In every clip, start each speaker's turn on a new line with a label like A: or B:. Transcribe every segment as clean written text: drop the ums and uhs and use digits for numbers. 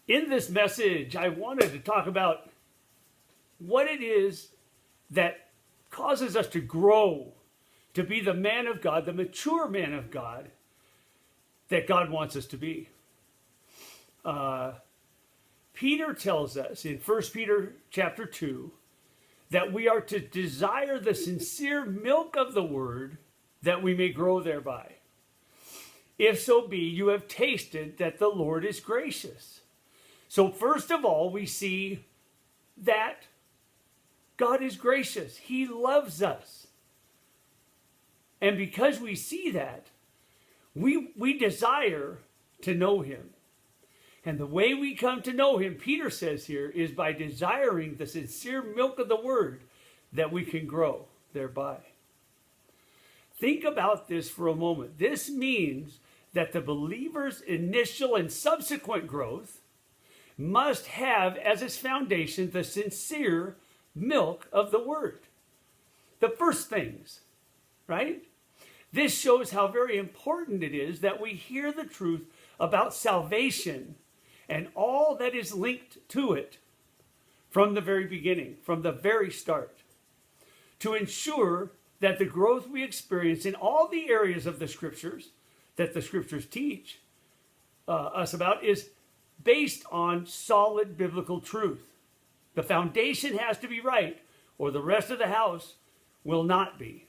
A: In this message, I wanted to talk about what it is that causes us to grow, to be the man of God, the mature man of God that God wants us to be. Peter tells us in 1 Peter chapter 2 that we are to desire the sincere milk of the word that we may grow thereby. If so be you have tasted that the Lord is gracious. So first of all, we see that God is gracious. He loves us. And because we see that, we desire to know him. And the way we come to know him, Peter says here, is by desiring the sincere milk of the word that we can grow thereby. Think about this for a moment. This means that the believer's initial and subsequent growth must have as its foundation the sincere milk of the word. The first things, right? This shows how very important it is that we hear the truth about salvation and all that is linked to it from the very beginning, from the very start, to ensure that the growth we experience in all the areas of the scriptures that the scriptures teach us about is based on solid biblical truth. The foundation has to be right, or the rest of the house will not be.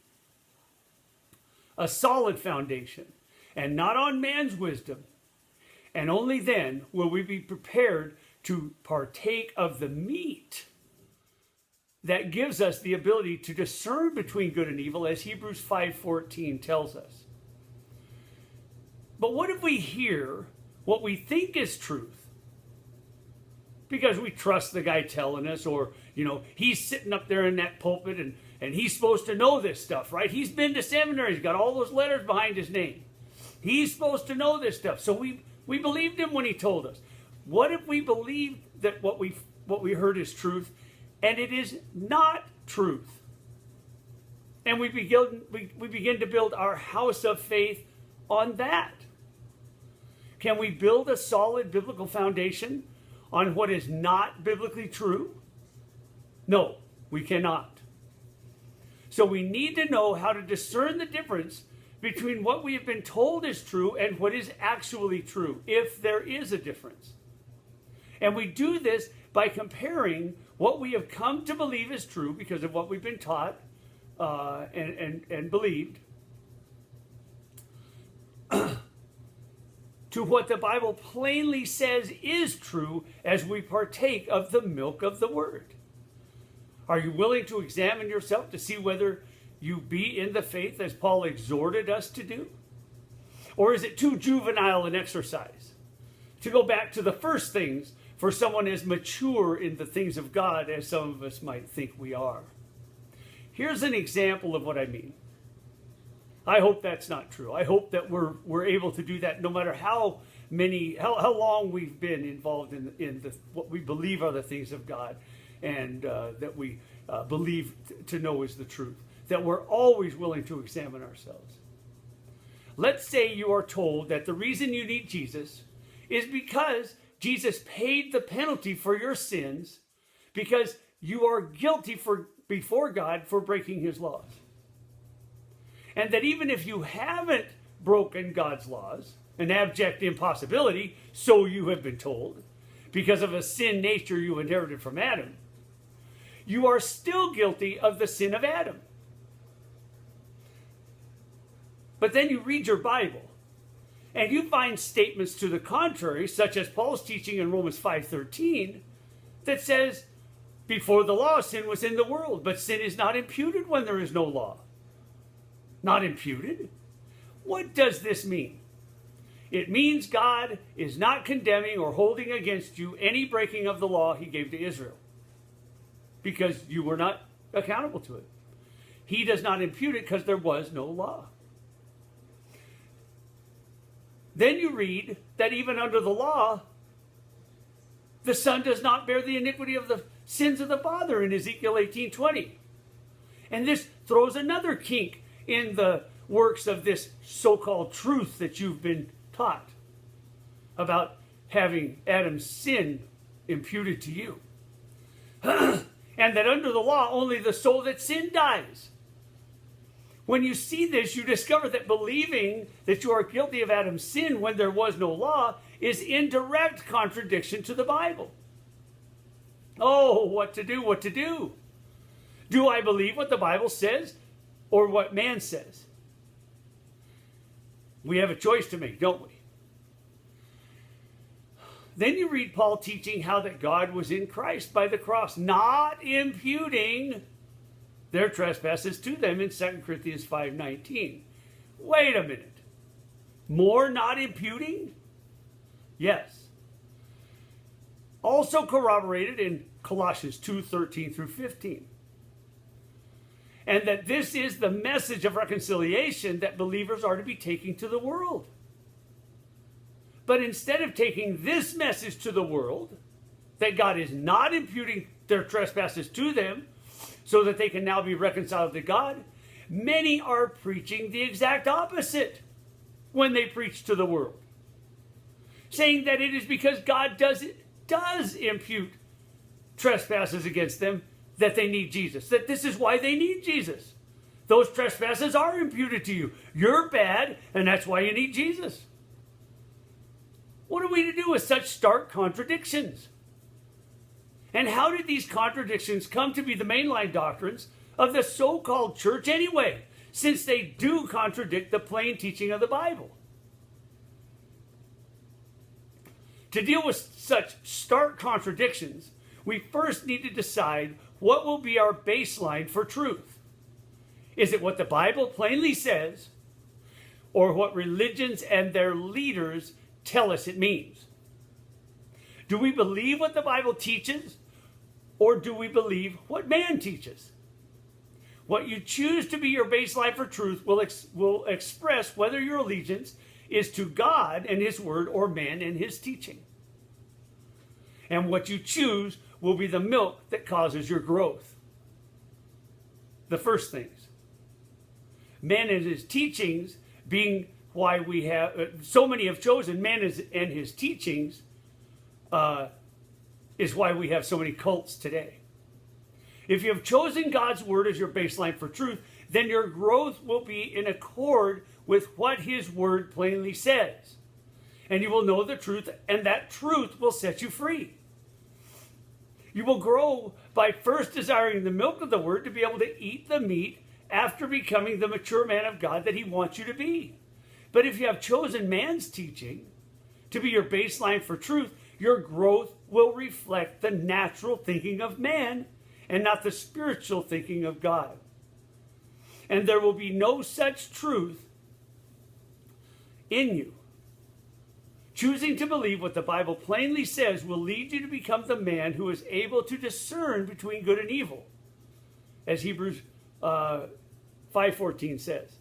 A: A solid foundation, and not on man's wisdom. And only then will we be prepared to partake of the meat that gives us the ability to discern between good and evil, as Hebrews 5:14 tells us. But what if we hear what we think is truth because we trust the guy telling us, or, he's sitting up there in that pulpit and he's supposed to know this stuff, right? He's been to seminary. He's got all those letters behind his name. He's supposed to know this stuff. So we believed him when he told us. What if we believe that what we heard is truth, and it is not truth? And we begin to build our house of faith on that. Can we build a solid biblical foundation on what is not biblically true? No, we cannot. So we need to know how to discern the difference between what we have been told is true and what is actually true, if there is a difference. And we do this by comparing what we have come to believe is true because of what we've been taught and believed to what the Bible plainly says is true as we partake of the milk of the word. Are you willing to examine yourself to see whether you be in the faith as Paul exhorted us to do? Or is it too juvenile an exercise to go back to the first things for someone as mature in the things of God as some of us might think we are? Here's an example of what I mean. I hope that's not true. I hope that we're able to do that no matter how long we've been involved in what we believe are the things of God, and that we believe to know is the truth. That we're always willing to examine ourselves. Let's say you are told that the reason you need Jesus is because Jesus paid the penalty for your sins, because you are guilty before God for breaking his laws. And that even if you haven't broken God's laws, an abject impossibility, so you have been told, because of a sin nature you inherited from Adam, you are still guilty of the sin of Adam. But then you read your Bible, and you find statements to the contrary, such as Paul's teaching in Romans 5:13, that says, before the law, sin was in the world, but sin is not imputed when there is no law. Not imputed? What does this mean? It means God is not condemning or holding against you any breaking of the law he gave to Israel, because you were not accountable to it. He does not impute it because there was no law. Then you read that even under the law, the Son does not bear the iniquity of the sins of the Father in Ezekiel 18:20. And this throws another kink in the works of this so-called truth that you've been taught about having Adam's sin imputed to you. And that under the law, only the soul that sinned dies. When you see this, you discover that believing that you are guilty of Adam's sin when there was no law is in direct contradiction to the Bible. Oh, what to do, what to do? Do I believe what the Bible says or what man says? We have a choice to make, don't we? Then you read Paul teaching how that God was in Christ by the cross, not imputing their trespasses to them in 2 Corinthians 5:19. Wait a minute. More not imputing? Yes. Also corroborated in Colossians 2:13 through 15. And that this is the message of reconciliation that believers are to be taking to the world. But instead of taking this message to the world, that God is not imputing their trespasses to them so that they can now be reconciled to God, many are preaching the exact opposite when they preach to the world. Saying that it is because God does impute trespasses against them that they need Jesus. That this is why they need Jesus. Those trespasses are imputed to you. You're bad, and that's why you need Jesus. What are we to do with such stark contradictions? And how did these contradictions come to be the mainline doctrines of the so-called church anyway, since they do contradict the plain teaching of the Bible? To deal with such stark contradictions, we first need to decide what will be our baseline for truth. Is it what the Bible plainly says, or what religions and their leaders tell us it means? Do we believe what the Bible teaches, or do we believe what man teaches? What you choose to be your baseline for truth will express whether your allegiance is to God and His Word or man and his teaching. And what you choose will be the milk that causes your growth. The first things. Man and his teachings being why we have, so many have chosen man and his teachings is why we have so many cults today. If you have chosen God's Word as your baseline for truth, then your growth will be in accord with what His Word plainly says. And you will know the truth, and that truth will set you free. You will grow by first desiring the milk of the Word to be able to eat the meat after becoming the mature man of God that He wants you to be. But if you have chosen man's teaching to be your baseline for truth, your growth will reflect the natural thinking of man and not the spiritual thinking of God. And there will be no such truth in you. Choosing to believe what the Bible plainly says will lead you to become the man who is able to discern between good and evil, as Hebrews 5:14 says.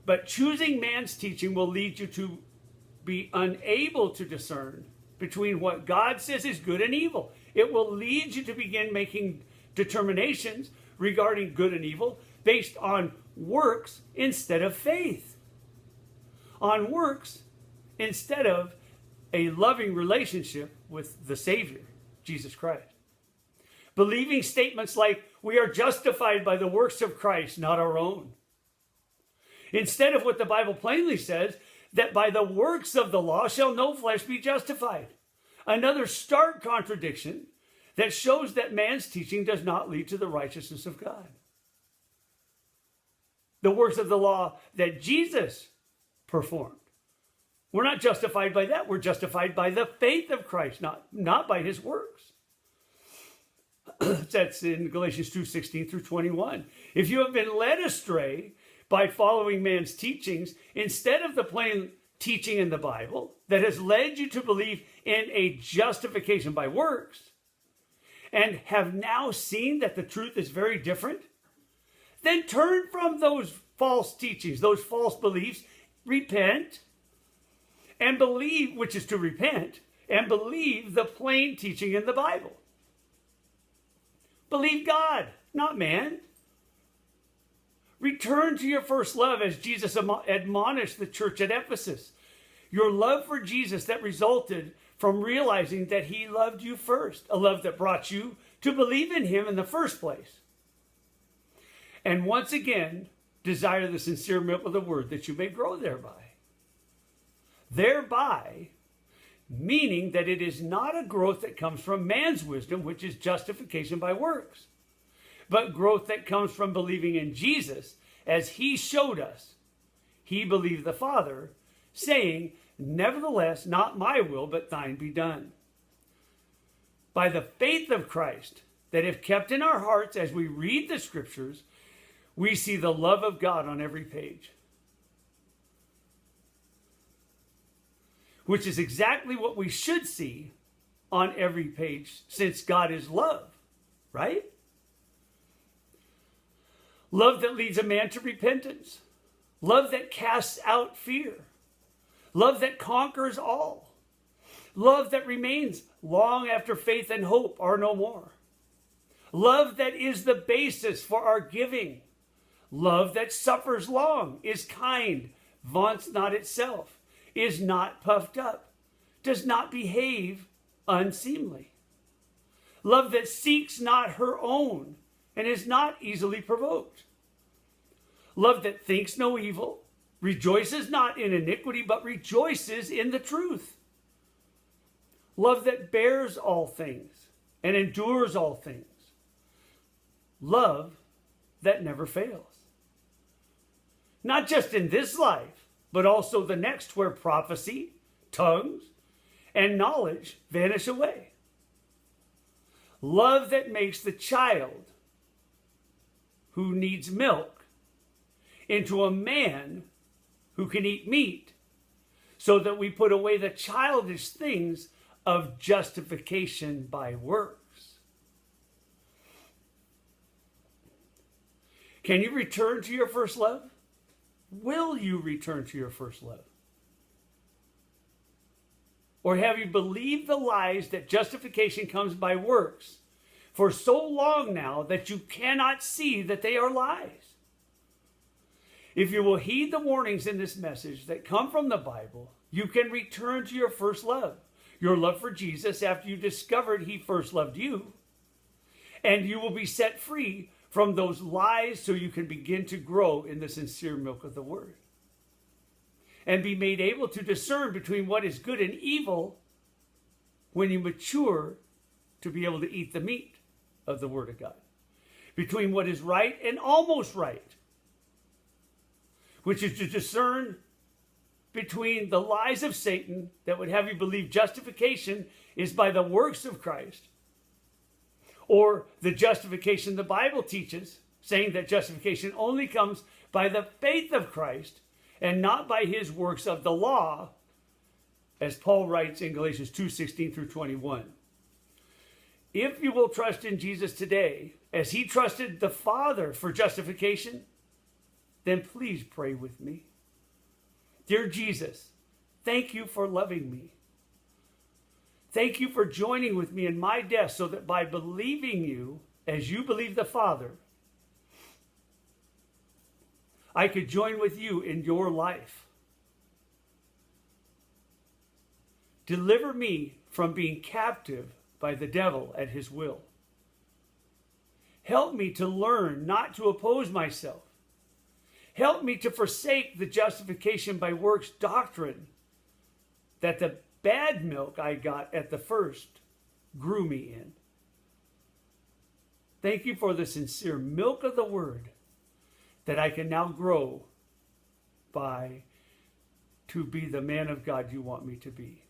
A: But choosing man's teaching will lead you to be unable to discern between what God says is good and evil. It will lead you to begin making determinations regarding good and evil based on works instead of faith. On works instead of a loving relationship with the Savior, Jesus Christ. Believing statements like, we are justified by the works of Christ, not our own. Instead of what the Bible plainly says, that by the works of the law shall no flesh be justified. Another stark contradiction that shows that man's teaching does not lead to the righteousness of God. The works of the law that Jesus performed. We're not justified by that. We're justified by the faith of Christ, not by his works. That's in Galatians 2:16 through 21. If you have been led astray by following man's teachings instead of the plain teaching in the Bible that has led you to believe in a justification by works, and have now seen that the truth is very different, then turn from those false teachings, those false beliefs, repent, and believe, which is to repent, and believe the plain teaching in the Bible. Believe God, not man. Return to your first love as Jesus admonished the church at Ephesus. Your love for Jesus that resulted from realizing that he loved you first, a love that brought you to believe in him in the first place. And once again, desire the sincere milk of the word that you may grow thereby. Thereby, meaning that it is not a growth that comes from man's wisdom, which is justification by works, but growth that comes from believing in Jesus as he showed us. He believed the Father, saying, nevertheless, not my will, but thine be done. By the faith of Christ, that if kept in our hearts as we read the scriptures, we see the love of God on every page. Which is exactly what we should see on every page, since God is love, right? Love that leads a man to repentance. Love that casts out fear. Love that conquers all. Love that remains long after faith and hope are no more. Love that is the basis for our giving. Love that suffers long, is kind, vaunts not itself, is not puffed up, does not behave unseemly. Love that seeks not her own and is not easily provoked. Love that thinks no evil, rejoices not in iniquity, but rejoices in the truth. Love that bears all things and endures all things. Love that never fails. Not just in this life, but also the next, where prophecy, tongues, and knowledge vanish away. Love that makes the child who needs milk into a man who can eat meat, so that we put away the childish things of justification by works. Can you return to your first love? Will you return to your first love? Or have you believed the lies that justification comes by works for so long now that you cannot see that they are lies? If you will heed the warnings in this message that come from the Bible, you can return to your first love, your love for Jesus after you discovered he first loved you, and you will be set free from those lies so you can begin to grow in the sincere milk of the word and be made able to discern between what is good and evil when you mature to be able to eat the meat of the word of God, between what is right and almost right, which is to discern between the lies of Satan that would have you believe justification is by the works of Christ, or the justification the Bible teaches, saying that justification only comes by the faith of Christ and not by his works of the law, as Paul writes in Galatians 2:16 through 21. If you will trust in Jesus today, as he trusted the Father for justification, then please pray with me. Dear Jesus, thank you for loving me. Thank you for joining with me in my death, so that by believing you, as you believe the Father, I could join with you in your life. Deliver me from being captive by the devil at his will. Help me to learn not to oppose myself. Help me to forsake the justification by works doctrine that the bad milk I got at the first grew me in. Thank you for the sincere milk of the word that I can now grow by to be the man of God you want me to be.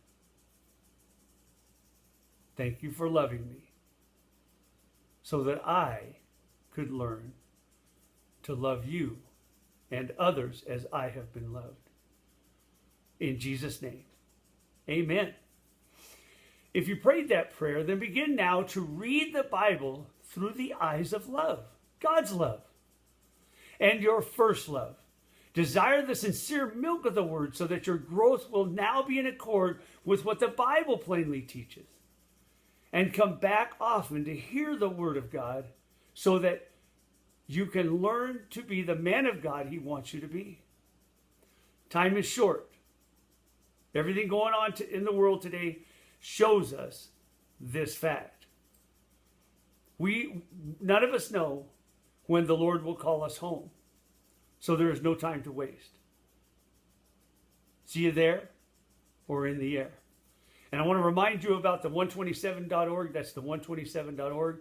A: Thank you for loving me so that I could learn to love you and others as I have been loved. In Jesus' name. Amen. If you prayed that prayer, then begin now to read the Bible through the eyes of love, God's love, and your first love. Desire the sincere milk of the word so that your growth will now be in accord with what the Bible plainly teaches. And come back often to hear the word of God so that you can learn to be the man of God he wants you to be. Time is short. Everything going on in the world today shows us this fact. None of us know when the Lord will call us home. So there is no time to waste. See you there or in the air. And I want to remind you about the 127.org. That's the 127.org,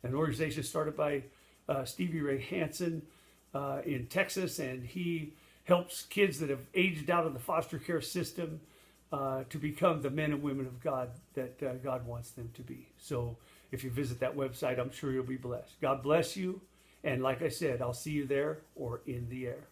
A: an organization started by Stevie Ray Hansen in Texas, and he helps kids that have aged out of the foster care system to become the men and women of God that God wants them to be. So if you visit that website, I'm sure you'll be blessed. God bless you. And like I said, I'll see you there or in the air.